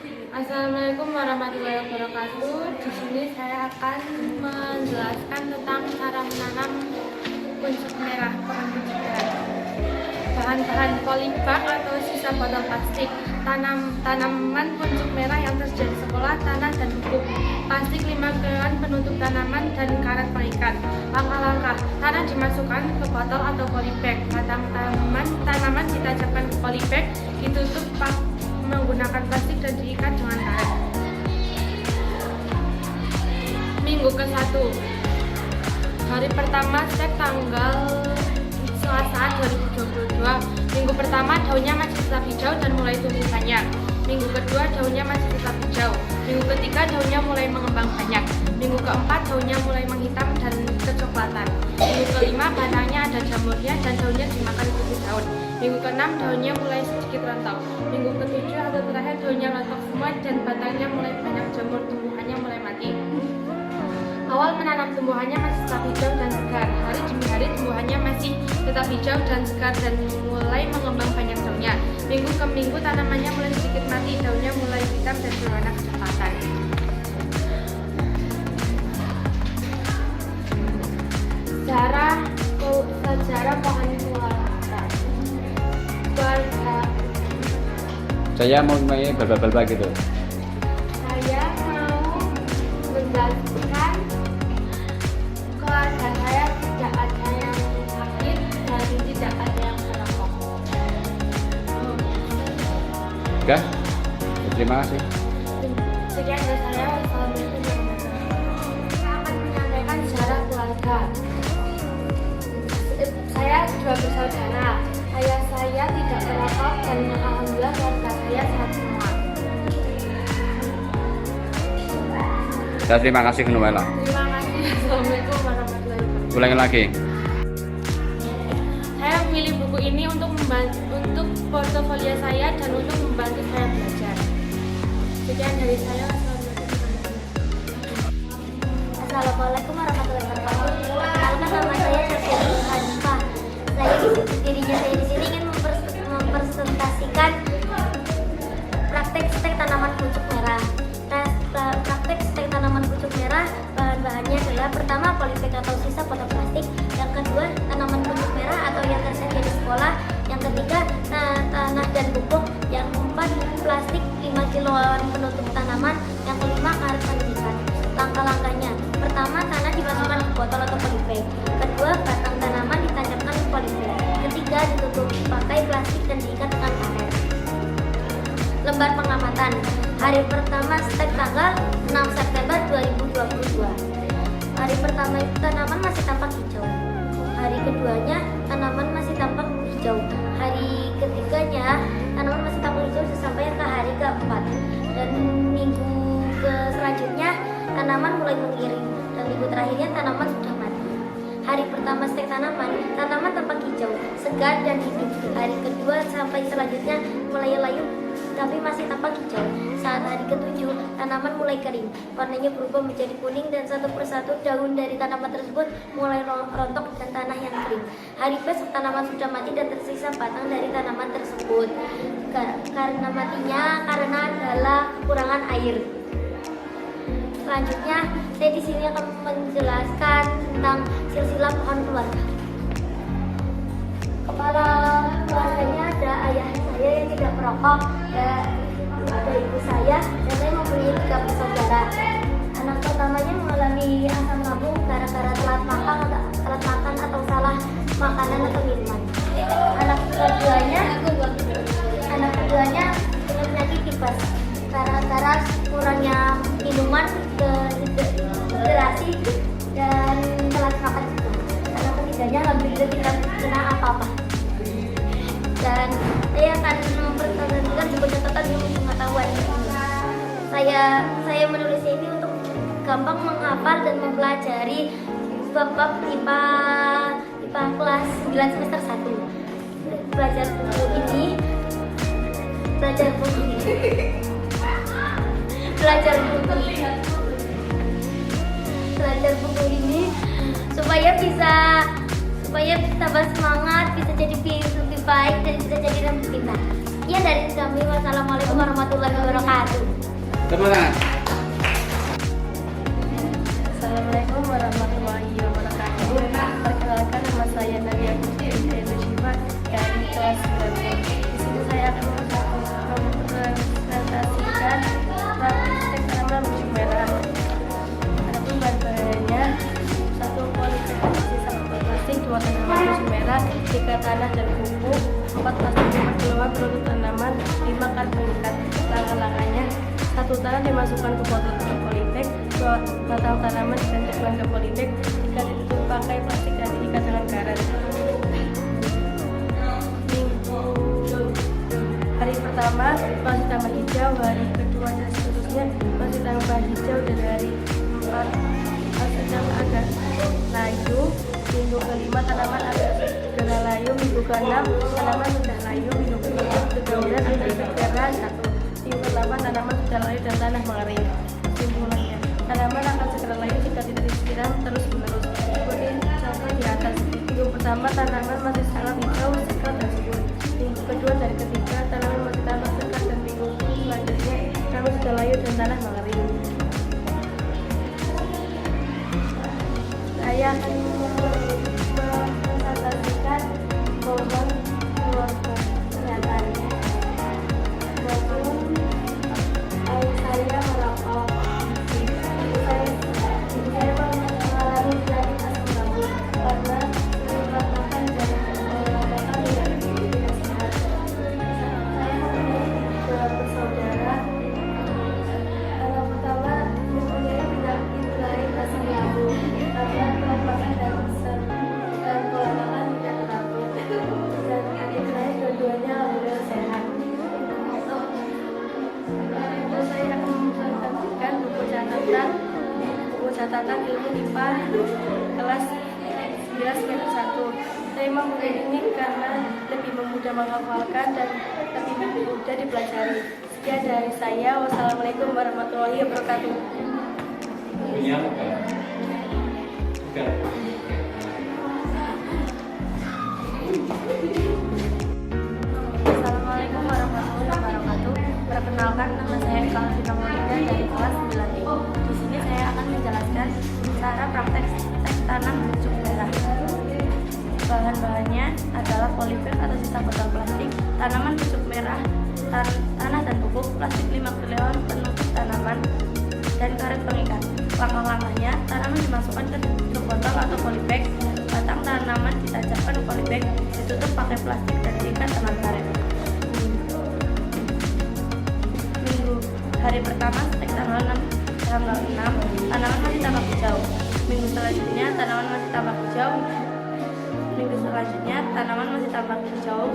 Assalamualaikum warahmatullahi wabarakatuh. Di sini saya akan menjelaskan tentang cara menanam kuncup merah, pohon kuncup merah. Bahan-bahan polybag atau sisa botol plastik, tanaman kuncup merah yang tersedia di sekolah, tanah dan pupuk, plastik 5 kiloan penutup tanaman dan karet pengikat. Langkah-langkah: tanah dimasukkan ke botol atau polybag, batang tanaman ditancapkan ke polybag, ditutup menggunakan plastik dan diikat dengan karet. Minggu ke-1, hari pertama stek tanggal Selasa 2022. Minggu pertama daunnya masih tetap hijau dan mulai tumbuh banyak. Minggu kedua daunnya masih tetap hijau. Minggu ketiga daunnya mulai mengembang banyak. Minggu keempat daunnya mulai menghitam dan kecoklatan. Minggu kelima batangnya ada jamurnya dan daunnya dimakan kutu daun. Minggu keenam daunnya mulai sedikit rontok. Minggu ketujuh atau terakhir daunnya rontok semua dan batangnya mulai banyak jamur, tumbuhannya mulai mati. Awal menanam tumbuhannya masih tetap hijau dan segar. Hari demi hari tumbuhannya masih tetap hijau dan segar dan mulai mengembang banyak daunnya. Minggu ke minggu tanamannya mulai sedikit mati, daunnya mulai hitam dan berwarna kecoklatan. Sejarah pohon keluarga. Saya mau main balba-balba gitu. Saya mau menjelaskan keluarga saya tidak ada yang sakit dan tidak ada yang merokok. Enggak? Terima kasih. Sekian dari saya. Wassalamualaikum warahmatullahi wabarakatuh. Saya akan menyampaikan sejarah keluarga. Saya dua bersaudara. Ayah saya tidak merokok dan alhamdulillah keluarga saya sehat semua. Terima kasih Nuela. Terima kasih. Assalamualaikum warahmatullahi wabarakatuh. Ulangi lagi. Saya memilih buku ini untuk portofolio saya dan untuk membantu saya belajar. Sekian dari saya. Assalamualaikum warahmatullahi wabarakatuh. Perkenalkan, nama saya Syafiri Hanifah. Dirinya saya di sini ingin mempresentasikan praktek stek tanaman kuncup merah. Praktek stek tanaman kuncup merah, bahan-bahannya adalah: pertama, polybag atau sisa botol plastik; yang kedua, tanaman kuncup merah atau yang tersedia di sekolah; yang ketiga, tanah dan pupuk; yang keempat, plastik 5 kiloan penutup tanaman; yang kelima, karet pengikat. Langkah-langkahnya: pertama, tanah dimasukkan ke botol atau polybag; kedua, batang tanaman ditancapkan ke polybag; ketiga, ditutup pakai plastik dan diikat dengan karet. Lembar pengamatan: hari pertama stek tanggal 6 September 2022. Hari pertama itu tanaman masih tampak hijau. Hari keduanya tanaman masih tampak hijau. Hari ketiganya tanaman masih tampak hijau sampai ke hari keempat. Dan minggu selanjutnya tanaman mulai mengiring. Dan minggu terakhirnya tanaman sudah mati. Hari pertama stek tanaman tampak hijau, segar dan hidup. Hari kedua sampai selanjutnya mulai layu tapi masih tampak hijau. Saat hari ketujuh, tanaman mulai kering. Warnanya berubah menjadi kuning dan satu persatu daun dari tanaman tersebut mulai rontok dan tanah yang kering. Hari besok tanaman sudah mati dan tersisa batang dari tanaman tersebut. Karena matinya karena adalah kekurangan air. Selanjutnya, saya di sini akan menjelaskan tentang silsilah pohon keluarga. Kepala keluarganya ada ayah saya yang tidak merokok, ada ibu saya, dan saya mempunyai 3 bersaudara. Anak pertamanya mengalami asam lambung gara-gara telat makan atau salah makanan atau minuman. Anak keduanya punya penyakit tipes gara-gara kurangnya minuman, dehidrasi, dan telat makan juga. Anak ketiganya alhamdulillah tidak kena apa-apa. Dan saya akan mempresentasikan sebagai catatan ilmu pengetahuan. Saya menulis ini untuk gampang menghafal dan mempelajari bab-bab IPA kelas 9 semester 1. Belajar buku ini supaya tambah semangat, bisa jadi lebih baik dan bisa jadi lebih pintar. Sekian dari kami. Wassalamualaikum warahmatullahi wabarakatuh. Semangat. Assalamualaikum warahmatullahi wabarakatuh. Perkenalkan, nama saya Nadia Putri Indah Syifa dari kelas 9. Di sini saya akan mempresentasikan praktek tanaman musim merah. Adapun bahan-bahannya: 1 politik sampah plastik, 2 tanaman musim merah, 3 tanah dan pupuk, 4 plastik 5 kg produk tanaman, 5 kart pengikat. Langkah-langkahnya: 1 tanah dimasukkan ke botol polybag, 2 batang tanaman ditancapkan ke polybag, 3 ditutup pakai plastik dan diikat dengan karet. Hari pertama masih tambah hijau, hari kedua dan seterusnya masih tambah hijau, dan hari 4 sedang agak layu. Minggu kelima tanaman agak segera layu, minggu ke-6 tanaman sudah layu, minggu ke-7 kedaunan agak segera 1. Minggu ke-8 tanaman sudah layu dan tanah mengering. Kesimpulannya, tanaman akan segera layu jika tidak disiram terus menerus. Seperti contoh di atas. Minggu pertama tanaman masih sangat hijau, segar dan subur. Minggu kedua dan ketiga tanaman masih tambah segar, dan minggu selanjutnya tanaman sudah layu dan tanah mengering. Saya akan mempresentasikan program keluarga kesehatannya. Saya merokok. Saya mengalami penyakit asam lambung karena merasakan dan mengatakan tidak sehat. Saya mempunyai 2 bersaudara. Anak pertama mempunyai penyakit asam lambung karena kelaparan dan kelelahan tidak teratur. Dan adik saya dua-duanya alhamdulillah sehat. Saya akan mempresentasikan buku catatan ilmu IPA kelas 9 semester 1. Saya memilih ini karena lebih mudah menghafalkan dan lebih mudah dipelajari. Sekian dari saya. Wassalamualaikum warahmatullahi wabarakatuh. Assalamualaikum warahmatullahi wabarakatuh. Perkenalkan, nama saya Kalvina Monika dari kelas 9E. Di sini saya akan menjelaskan cara praktek tanam pucuk merah. Bahan-bahannya adalah polybag atau sisa botol plastik, tanaman pucuk merah, tanah dan pupuk, plastik 5 kg penutup tanaman, dan karet pengikat. Langkah-langkahnya: tanaman dimasukkan ke botol atau polybag, batang tanaman ditancapkan ke polybag, ditutup pakai plastik dan diikat dengan karet. Hari pertama sejak tanggal 6 tanaman masih tampak hijau. Minggu selanjutnya tanaman masih tampak hijau. Minggu selanjutnya tanaman masih tampak hijau.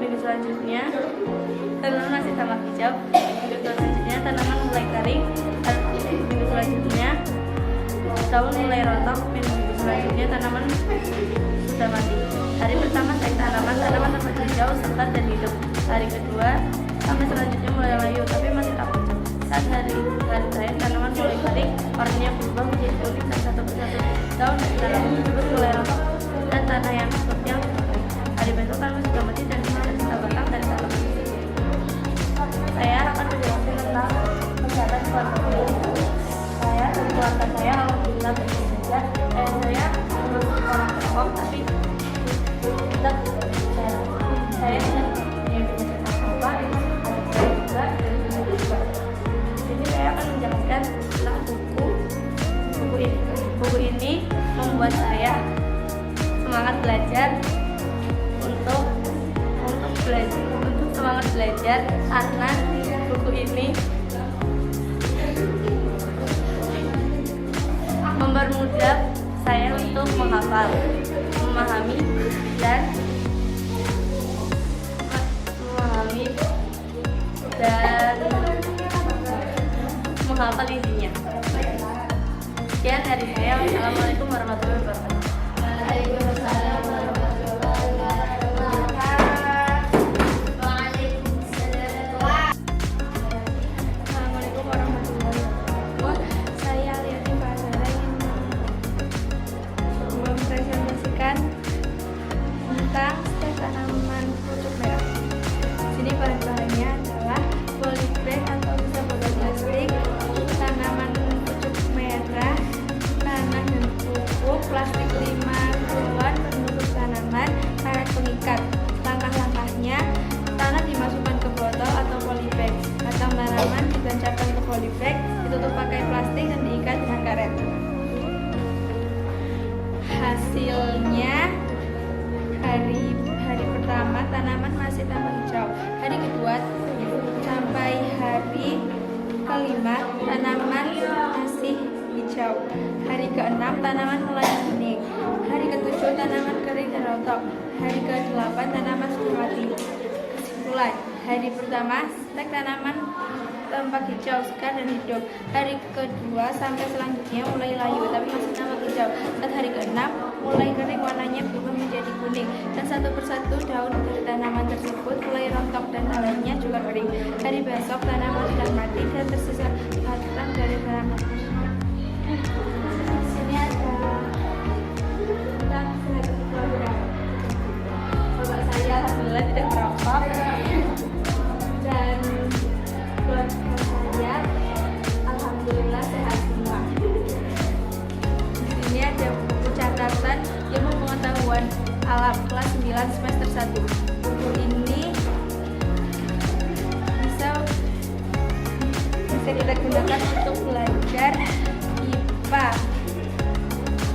Minggu selanjutnya tanaman masih tampak hijau. Minggu selanjutnya tanaman mulai kering. Minggu selanjutnya daun mulai rontok. Minggu selanjutnya tanaman sudah mati. Hari pertama sejak tanaman tampak hijau, segar dan hidup. Hari kedua sampai selanjutnya mulai layu tapi masih tak pucuk. Saat hari terakhir tanaman mulai kering, warnanya berubah menjadi kuning dan satu persatu daun dan tanaman tersebut mulai rontok dan tanah yang tutupnya kering. Hari besok tanaman sudah mati dan sisa batang dari tanaman. Saya akan menjelaskan tentang kesehatan keluarga saya. Saya dan keluarga saya alhamdulillah baik saja. Saya belum orang perokok tapi tetap saya tidak jadi saya akan menjelaskan tentang buku ini membuat saya semangat belajar untuk semangat belajar karena buku ini mempermudah saya untuk menghafal, memahami dan menghafal isinya. Sekian dari saya. Wassalamualaikum warahmatullahi wabarakatuh. Waalaikumsalam warahmatullahi wabarakatuh. Assalamualaikum warahmatullahi wabarakatuh. Saya Liati Pasara ingin mempresentasikan tentang stek tanaman pucuk merah. Hasilnya hari pertama tanaman masih tampak hijau. Hari kedua sampai hari kelima tanaman masih hijau. Hari keenam tanaman mulai kuning. Hari ketujuh tanaman kering dan rontok. Hari ke-8 tanaman sudah mati. Kesimpulan, hari pertama stek tanaman tampak hijau, segar dan hidup. Hari kedua sampai selanjutnya mulai layu tapi masih tampak hijau. Saat hari ke-6 mulai kering, warnanya berubah menjadi kuning dan satu persatu daun dari tanaman tersebut mulai rontok dan daunnya juga kering. Hari besok tanaman sudah mati dan tersisa batang dari tanaman. Sini ada tentang seleksi keluarga. Bapak saya alhamdulillah tidak merokok dan keluarga saya alhamdulillah sehat semua. Di sini ada buku catatan ilmu pengetahuan alam kelas 9 semester 1. Buku ini bisa kita gunakan untuk belajar IPA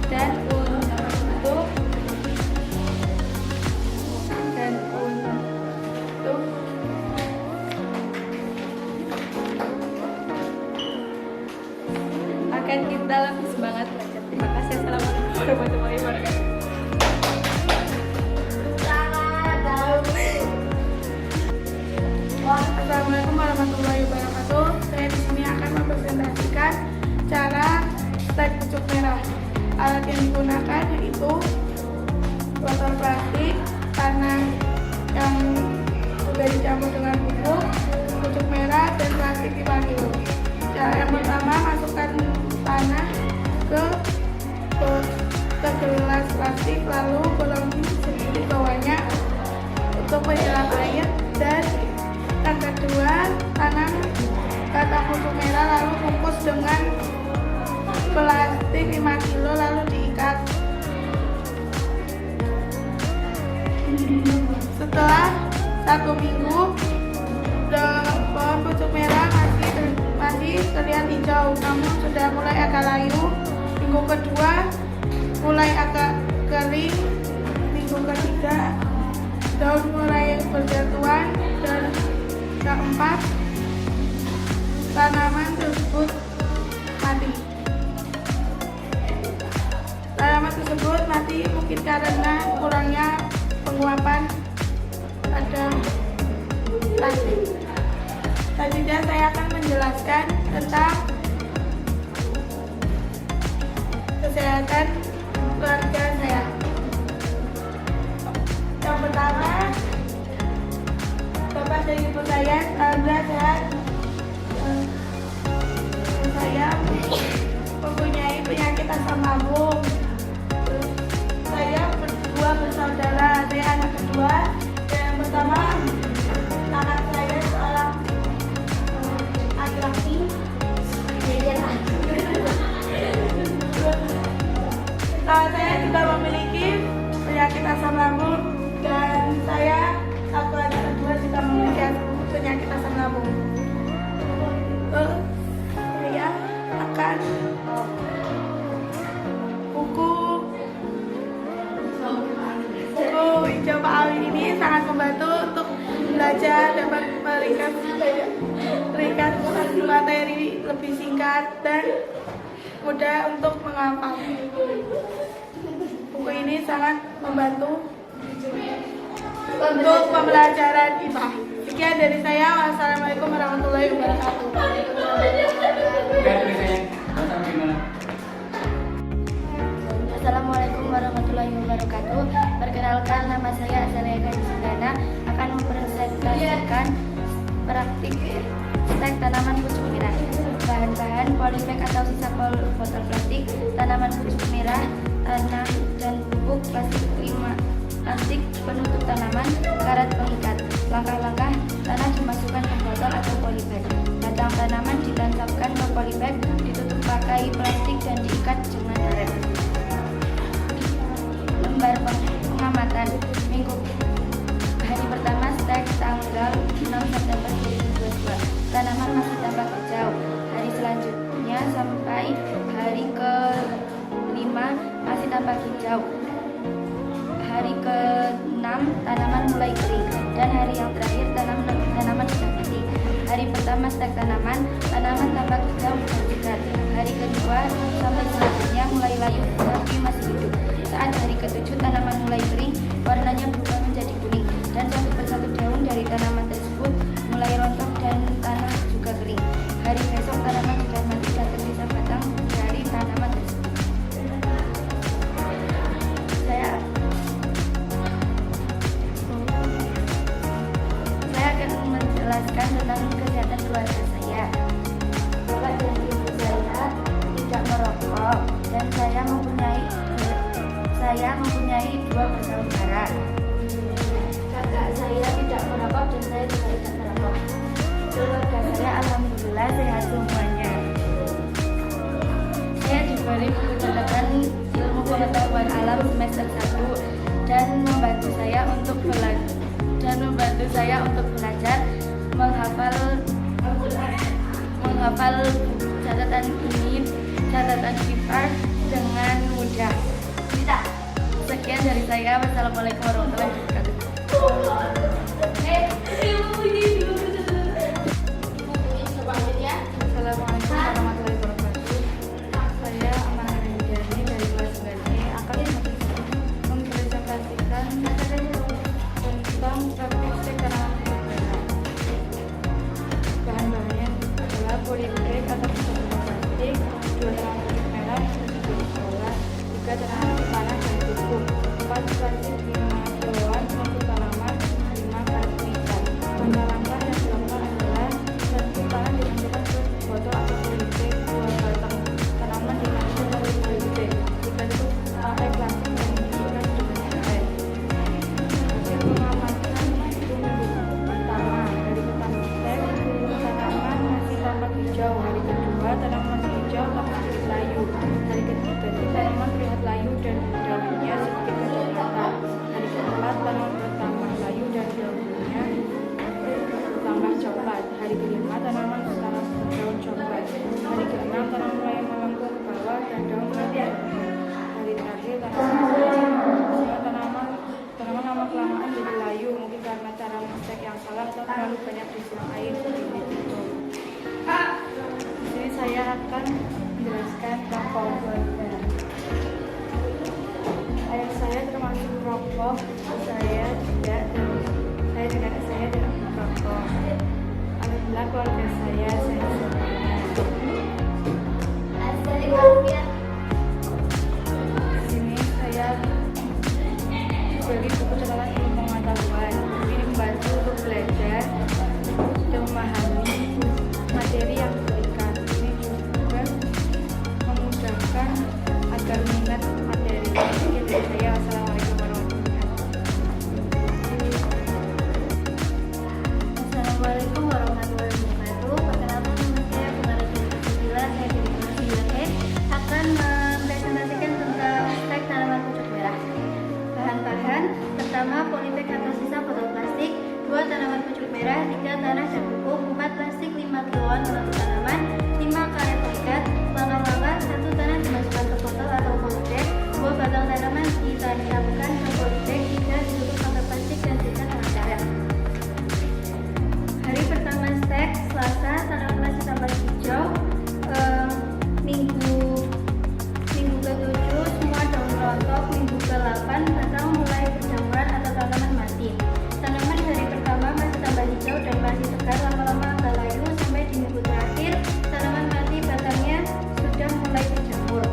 dan untuk akan kita lebih semangat belajar. Terima kasih. Assalamualaikum warahmatullahi wabarakatuh. Assalamualaikum warahmatullahi wabarakatuh. Saya di sini akan mempresentasikan cara stek pucuk merah. Alat yang digunakan yaitu botol plastik, tanah yang sudah dicampur dengan pupuk, pucuk merah, dan plastik 5 kg. Cara yang pertama, masukkan tanah ke gelas plastik, lalu bolongi sedikit bawahnya untuk menyerap air, dan yang kedua, tanam batang pucuk merah lalu bungkus dengan plastik 5 kg lalu diikat. Setelah 1 minggu, pohon pucuk merah masih terlihat hijau, namun sudah mulai agak layu. Minggu kedua mulai agak kering. Minggu ketiga daun mulai berjatuhan, dan keempat tanaman tersebut mati. Tanaman tersebut mati mungkin karena kurangnya penguapan pada plastik. Selanjutnya saya akan menjelaskan tentang kesehatan keluarga saya. Yang pertama, bapak dan ibu saya alhamdulillah sehat. Saya mempunyai penyakit asam lambung. Saya berdua bersaudara. Saya anak kedua. Yang pertama, anak saya seorang laki-laki. Saya juga memiliki penyakit asam lambung, dan saya satu anak kedua juga memiliki penyakit asam lambung. Saya akan buku hijau Pak Ali ini sangat membantu untuk belajar, dapat meringkas materi lebih singkat dan mudah untuk menghafal. Buku ini sangat membantu untuk pembelajaran IPA. Sekian dari saya. Wassalamualaikum warahmatullahi wabarakatuh. Assalamualaikum warahmatullahi wabarakatuh. Perkenalkan, nama saya Azalea Gadisindana, akan mempresentasikan praktik stek tanaman pucuk merah. Bahan-bahan polybag atau sisa botol plastik, tanaman pucuk merah, tanah dan pupuk plastik penutup tanaman, karat pengikat. Langkah-langkah, tanah dimasukkan ke botol atau polybag. Batang tanaman ditancapkan ke polybag, ditutup pakai plastik dan diikat dengan karet. Lembar pengamatan minggu hari pertama stek tanggal 6 September 2022. Tanaman masih tampak hijau. Hari selanjutnya sampai hari ke-5 masih tampak hijau. dari tanaman tersebut mulai rontok dan tanah juga kering. Hari besok tanaman sudah mati dan tersisa batang dari tanaman tersebut. Saya akan menjelaskan tentang kesehatan keluarga saya. Bapak dan ibu saya tidak merokok dan saya mempunyai 2 bersaudara. Kakak saya tidak merokok dan saya juga tidak merokok. Keluarga saya alhamdulillah sehat semuanya. Saya diberi buku catatan ilmu pengetahuan alam semester 1 dan membantu saya untuk belajar menghafal catatan IPA dengan mudah. Sekian dari saya. Wassalamualaikum warahmatullahi wabarakatuh. Assalamualaikum warahmatullahi wabarakatuh. Saya Amanah Rendiani dari kelas 9E akan mempresentasikan tentang praktik tanaman hias. Bahan-bahannya adalah polybag atau plastik, 2 tanaman merah, 1 bola, 3 tanaman dipanah dan pupuk, 4 plastik 5 kiloan untuk tanaman, 5 karet ikan. Langkah-langkah yang dilakukan adalah 1 tanah dimasukkan ke botol atau polybag, 2 batang tanaman dimasukkan ke polybag, dibentuk pakai plastik dan diisikan dengan air. Hasil pengamatan itu minggu pertama. Hari pertama tanaman masih tampak hijau. Hari kedua tanaman masih hijau tapi sedikit layu. Hari ketiga tanaman terlihat layu dan daunnya sedikit kecoklatan. Hari keempat tanaman bertambah layu dan daunnya bertambah coklat. Hari kelima tanaman sekarang daun coklat. Hari keenam tanaman mulai melengkung ke bawah dan daun merah. Hari terakhir tanaman lama-kelamaan jadi layu, mungkin karena cara mengecek yang salah atau terlalu banyak disiram air seperti itu. Di sini saya akan menjelaskan tentang polybag. Ayah saya termasuk perokok, saya tidak merokok. Alhamdulillah keluarga saya sehat semuanya. Di sini saya beri buku catatan ilmu pengetahuan. Ini membantu untuk belajar dan memahami materi yang diberikan. Ini juga memudahkan agar minat materi. Sekian dari saya. Wassalamualaikum warahmatullahi wabarakatuh. Perkenalkan nama saya Bunga Rasila. Saya dari kelas 9E akan mempresentasikan tentang stek tanaman pucuk merah. Bahan-bahan pertama polybag atau sisa botol plastik, 2 tanaman pucuk merah, 3 tanah dan pupuk, 4 plastik 5 kiloan untuk tanaman, 5 karet ikat. Langkah-langkah 1 tanah dimasukkan ke botol atau polybag, 2 batang tanaman ditanamkan ke polybag, 3 ditutup pakai plastik dan sisa tanah karet. Hari pertama stek Selasa, tanaman masih tampak hijau. Minggu ke-7 semua daun rontok. Minggu ke-8 batang mulai berjamburan atau tanaman mati. Tanaman hari pertama masih tambah hijau dan masih segar, lama-lama agak layu sampai di minggu terakhir tanaman mati, batangnya sudah mulai berjamur.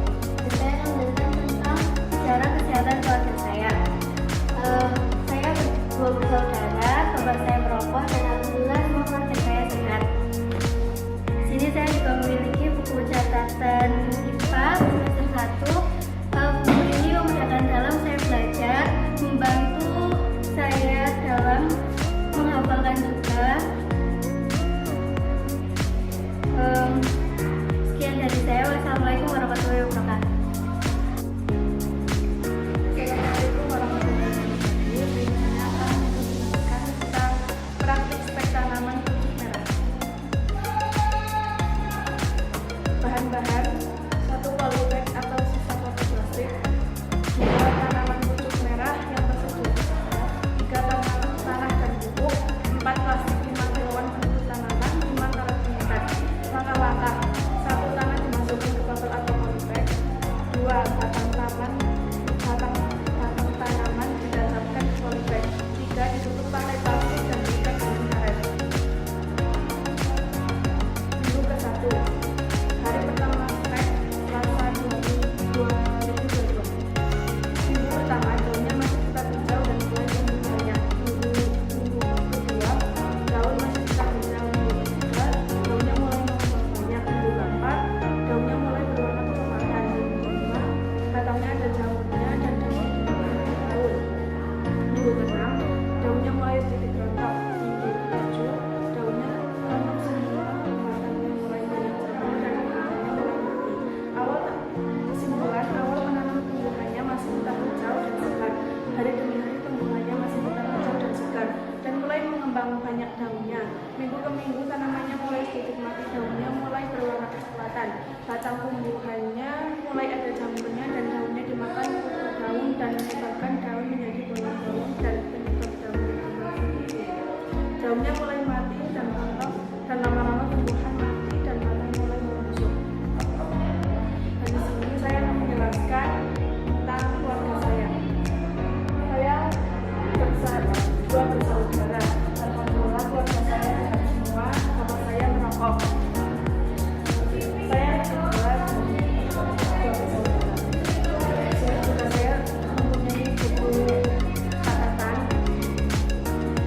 Saya akan menjelaskan tentang sejarah kesehatan keluarga saya. mengembang banyak daunnya. Minggu ke minggu tanamannya mulai sedikit mati, daunnya mulai berwarna kecoklatan. Batang tumbuhannya mulai ada jamurnya dan daunnya dimakan kutu daun dan menyebabkan daun menjadi bolong-bolong dan penyebab daun berkembang sendiri. Daunnya mulai mati dan rontok dan lama-lama tumbuhan mati dan batang mulai membusuk. Dan di sini saya akan menjelaskan tentang keluarga saya. Saya dua bersaudara. Alhamdulillah keluarga saya sehat semua. Bapak saya merokok. Saya kebetulan dua bersaudara. Saya mempunyai buku catatan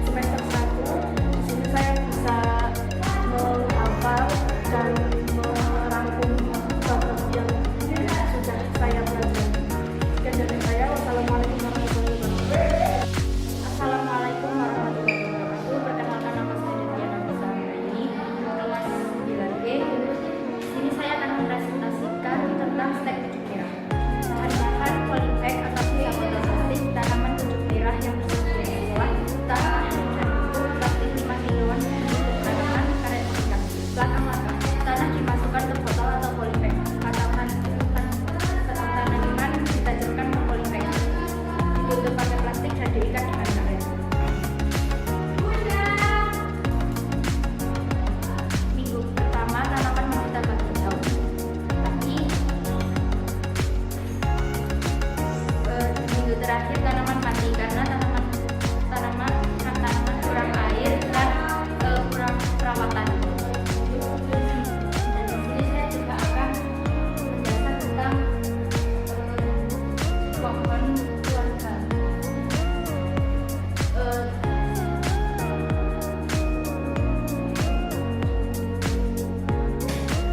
semester 1. Di sini saya bisa menghafal dan merangkum bab yang sudah saya belajar. Sekian dari saya. Wassalamualaikum warahmatullahi wabarakatuh. Assalamualaikum warahmatullahi wabarakatuh. Perkenalkan, nama saya Diana Bisa kelas 9B. Di sini saya akan mempresentasikan tentang stek pucuk mirah. Bahan-bahan polybag atau sisa botol plastik tanaman pucuk mirah yang bersumber dari sekolah tanah dan buku plastik 5 kiloan untuk tanaman karet pemikat. Belakang langkah, tanah dimasukkan ke botol atau polybag. Tanaman ditajamkan ke polybag. Ditutup pakai plastik dan diikat dengan karet. Minggu pertama tanaman masih tampak hijau, tapi minggu terakhir tanaman mati karena tanaman kurang air dan kurang perawatan. Dan di sini saya juga akan menjelaskan tentang pohon keluarga.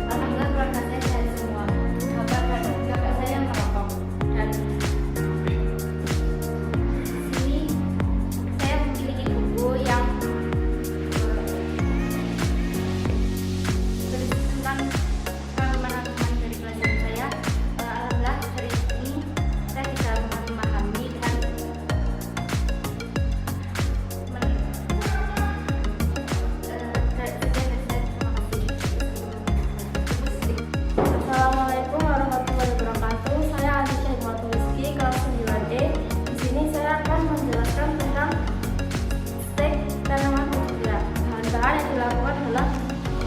Alhamdulillah keluarga saya sehat semua. Bapak saya yang merokok. Dan sini saya memiliki buku yang berisi tentang rangkuman-rangkuman dari pelajaran saya. Alhamdulillah dari ini saya bisa memahami dan Assalamualaikum warahmatullahi wabarakatuh. Saya Alicia Hikmatul Rizky, kelas 9D. Di sini saya akan menjelaskan tentang stek tanaman pucuk mirah. Bahan-bahan yang dilakukan adalah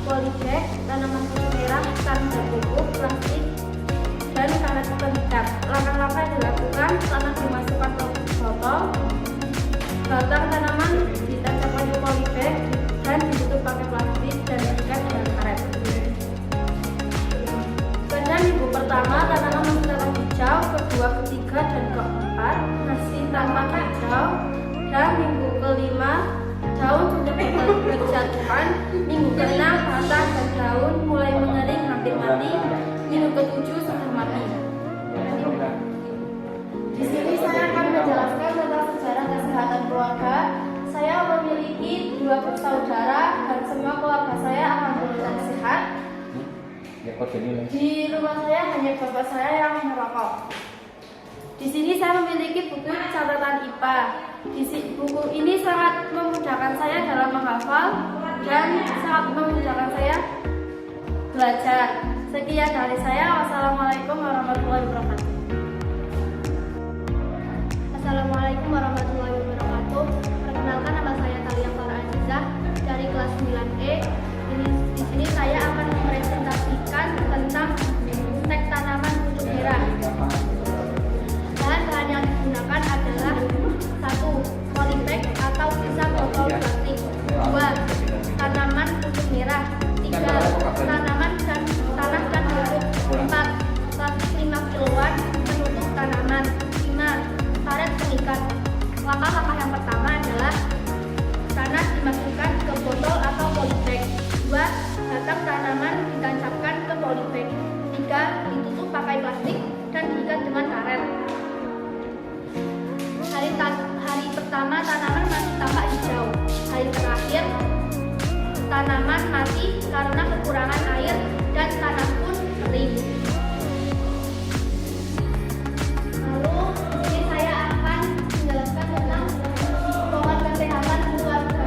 polybag, tanaman pucuk mirah, kandang pupuk, plastik, dan karet pengikat. Langkah-langkah yang dilakukan: tanah dimasukkan ke botol, batang tanaman ditancapkan ke polybag dan ditutup pakai plastik dan diikat dengan karet. Pada minggu pertama tanaman masih tampak hijau, kedua, ketiga, dan keempat masih tampak hijau, dan minggu kelima daun sudah berjatuhan, minggu keenam batang dan daun mulai mengering hampir mati, minggu ketujuh sudah mati. Di sini saya akan menjelaskan tentang sejarah kesehatan keluarga. Saya memiliki dua bersaudara dan semua keluarga saya alhamdulillah sehat. Di rumah saya hanya bapak saya yang merokok. Di sini saya memiliki buku catatan IPA. Buku ini sangat memudahkan saya dalam menghafal dan sangat memudahkan saya belajar. Sekian dari saya. Wassalamualaikum warahmatullahi wabarakatuh. Assalamualaikum warahmatullahi wabarakatuh. Perkenalkan, nama saya Talia Farah Azizah dari kelas 9E. Di sini saya akan mempresentasikan tentang stek tanaman pucuk mirah. Bahan-bahan yang digunakan adalah 1. Polybag atau sisa botol plastik. 2. Tanaman pucuk mirah. 3. Tanaman dan tanah dan pupuk. 4. Plastik 5 kiloan penutup tanaman. 5. Karet pengikat. Langkah-langkah yang pertama adalah tanah dimasukkan ke botol atau polybag. 2. Batang tanaman ditancapkan ke polybag. 3. Ditutup pakai plastik dan diikat dengan karet. Hari pertama tanaman masih tampak hijau. Hari terakhir tanaman mati karena kekurangan air dan tanah pun kering. Lalu ini saya akan menjelaskan tentang pohon kesehatan keluarga.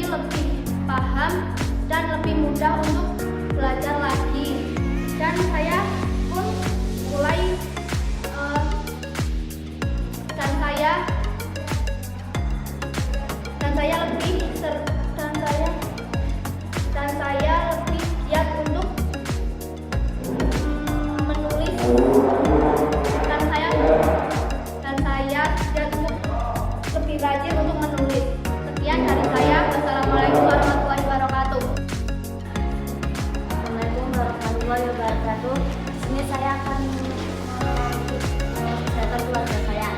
lebih paham dan lebih mudah untuk belajar lagi. Dan saya pun mulai dan saya lebih giat untuk menulis dan saya giat untuk lebih rajin untuk menulis. Sekian dari saya. Wassalamualaikum warahmatullahi wabarakatuh. Assalamualaikum warahmatullahi wabarakatuh. Di sini saya akan menceritakan keluarga saya.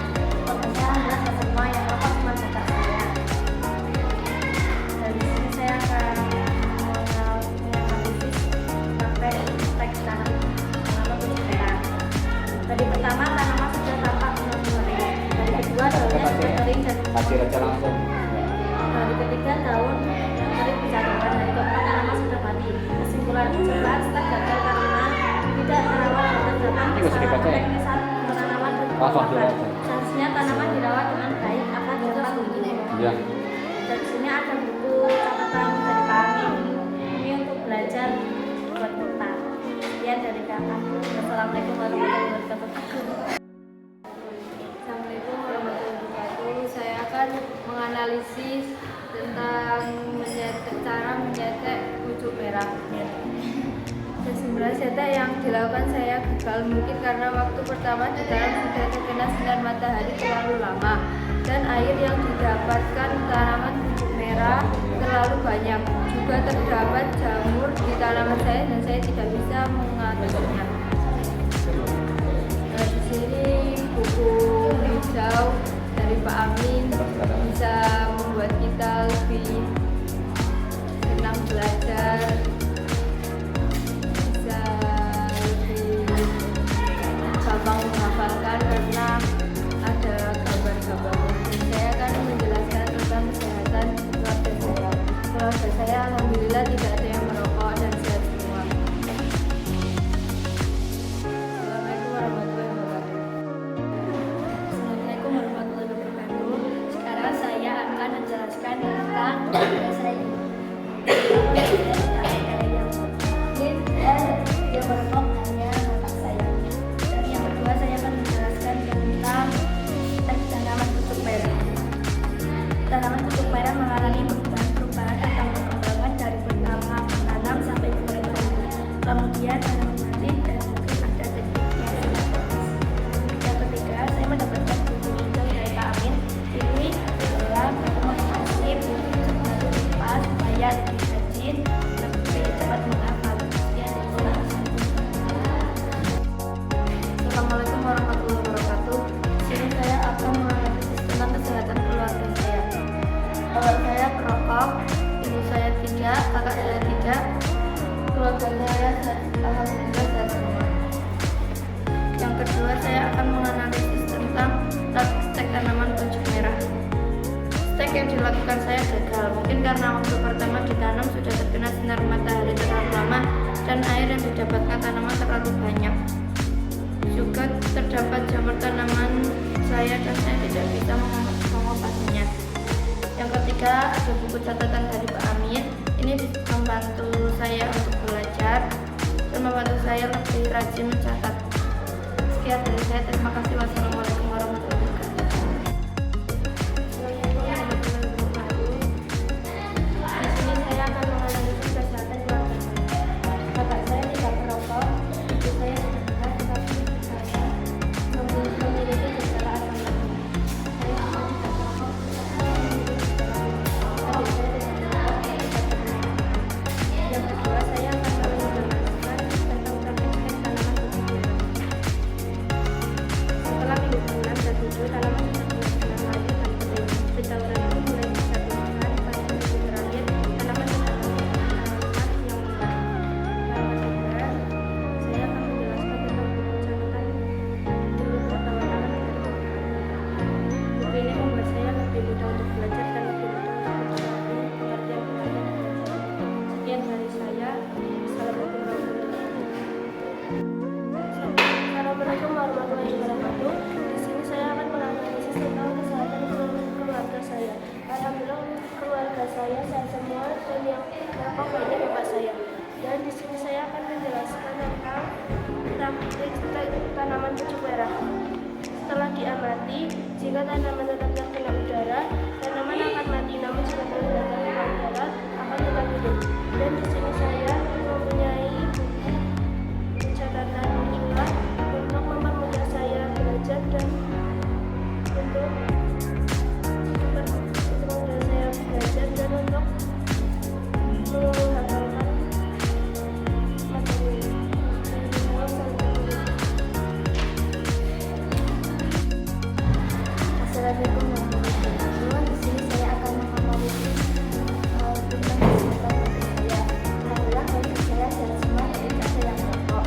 Keluarga saya adalah semua yang lepas masyarakat saya. Dari sini saya akan menganalisis sampai teks tanaman tujuh merah. Dari pertama tanaman sudah tampak mengering. Dari kedua daunnya sudah kering dan Kasih aja langsung. dari ketiga daun yang kering dijatuhkan. Dari keempat tanaman sudah mati. Kesimpulan jelas tak gagal karena tidak terawat dengan Ini nggak usah kesalahan dibaca ya? teknis saat penanaman Langsung berbuah. aja. Seharusnya tanaman dirawat dengan baik agar dapat tumbuh. Ya. Dan di sini ada buku catatan dari Pak Amin. Ini untuk belajar buat kita. Sekian dari kakak. Wassalamualaikum warahmatullahi wabarakatuh. Assalamualaikum warahmatullahi wabarakatuh. Saya akan menganalisis tentang cara menyetek pucuk merah. Kesimpulan cetek yang dilakukan saya gagal mungkin karena waktu pertama di dalam sudah terkena sinar matahari terlalu lama dan air yang didapatkan tanaman pucuk merah terlalu banyak. Juga terdapat jamur di tanaman saya dan saya tidak bisa mengatasinya. Nah, di sini buku hijau dari Pak Amin bisa membuat kita lebih senang belajar, bisa lebih gampang menghafalkan karena ada gambar-gambar. Saya akan menjelaskan tentang kesehatan keluarga saya. Keluarga saya alhamdulillah tidak ada yang merokok dan sehat semua. Assalamualaikum warahmatullahi wabarakatuh. Assalamualaikum warahmatullahi wabarakatuh. Sekarang saya akan menjelaskan tentang keluarga saya. Yang merokok hanya anak saya. Dan yang kedua saya akan menjelaskan tentang tanaman pucuk merah. Tanaman pucuk merah mengalami perubahan tentang perkembangan dari pertama menanam sampai bertumbuh. Kemudian tanaman mati dan mungkin ada tekniknya. Yang ketiga, saya mendapatkan buku hijau dari Pak Amin. Ini adalah rekomendasi pas supaya lebih rajin, lebih cepat menghafal. Sekian dari saya. Assalamualaikum warahmatullahi wabarakatuh. Di sini saya akan menganalisis tentang kesehatan keluarga saya. Bapak saya perokok, ibu saya tidak, kakak saya tidak, keluarga saya alhamdulillah sehat semua. Yang kedua saya akan menganalisis tentang stek tanaman pucuk merah. Stek yang dilakukan saya gagal, mungkin karena waktu pertama ditanam sudah terkena sinar matahari terlalu lama dan air yang didapatkan tanaman terlalu banyak. Juga terdapat jamur tanaman saya dan saya tidak bisa mengobatinya. Yang ketiga ada buku catatan dari Pak Amin. Ini membantu saya untuk belajar dan membantu saya lebih rajin mencatat. Sekian dari saya. Terima kasih. Wassalamualaikum warahmatullahi wabarakatuh. Di sini saya akan menganalisis kesehatan keluarga saya. Bapak saya tidak merokok, ibu saya tidak berat, tetapi saya memiliki gejala asam lambung. Saya juga tidak merokok, adik saya tidak merokok, saya tidak pernah. Yang kedua saya akan menjelaskan tentang praktik tanaman pucuk merah. Setelah minggu 6 dan 7 saya sehat semua dan yang merokok ini bapak saya. Dan di sini saya akan menjelaskan tentang praktik tanaman pucuk merah. Setelah diamati, jika tanaman tetap terkena udara, tanaman akan mati. Namun jika tanaman tidak terkena udara, akan tetap hidup. Dan di sini saya mempunyai buku catatan usulan untuk mempermudah saya belajar dan untuk mempermudah saya belajar dan untuk menghafalkan materi. Assalamualaikum warahmatullahi wabarakatuh. Di sini saya akan menganalisis tentang kesehatan saya. Alhamdulillah bagi saya sehat semua dan tidak ada yang merokok.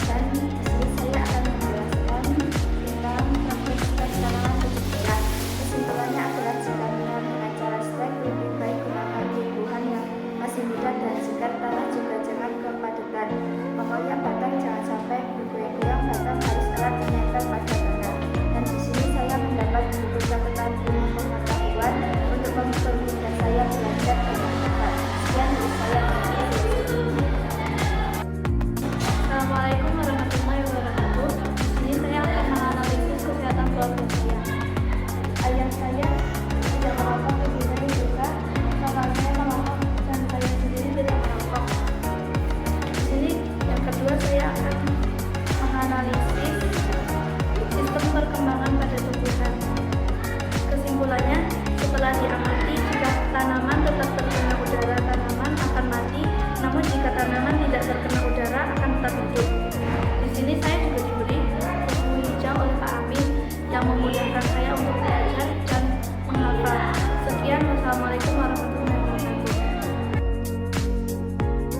Dan di sini saya akan menjelaskan tentang praktik stek tanaman pucuk merah. Kesimpulannya adalah jika niat dengan cara stek, lebih baik gunakan tumbuhan yang masih muda dan segar. Tanah juga jangan kepadatan. Pokoknya batang jangan sampai bergoyang-goyang, batang harus erat menempel pada tanah. Dan di sini saya mendapat buku catatan ilmu pengetahuan untuk mempermudah saya belajar dan menghafal. Sekian dari saya. Assalamualaikum warahmatullahi wabarakatuh. Di sini saya akan menganalisis kesehatan keluarga saya. Ayah saya tidak merokok, ibu saya juga, kakak saya merokok, dan saya sendiri tidak merokok. Di sini yang kedua saya akan menganalisis sistem perkembangan pada tumbuhan. Kesimpulannya, setelah diamati, jika tanaman tetap terkena udara, tanaman akan mati. Namun jika tanaman tidak terkena udara, akan tetap hidup. Di sini saya juga diberi buku hijau oleh Pak Amin yang memudahkan saya untuk belajar dan menghafal. Sekian, wassalamualaikum warahmatullahi wabarakatuh.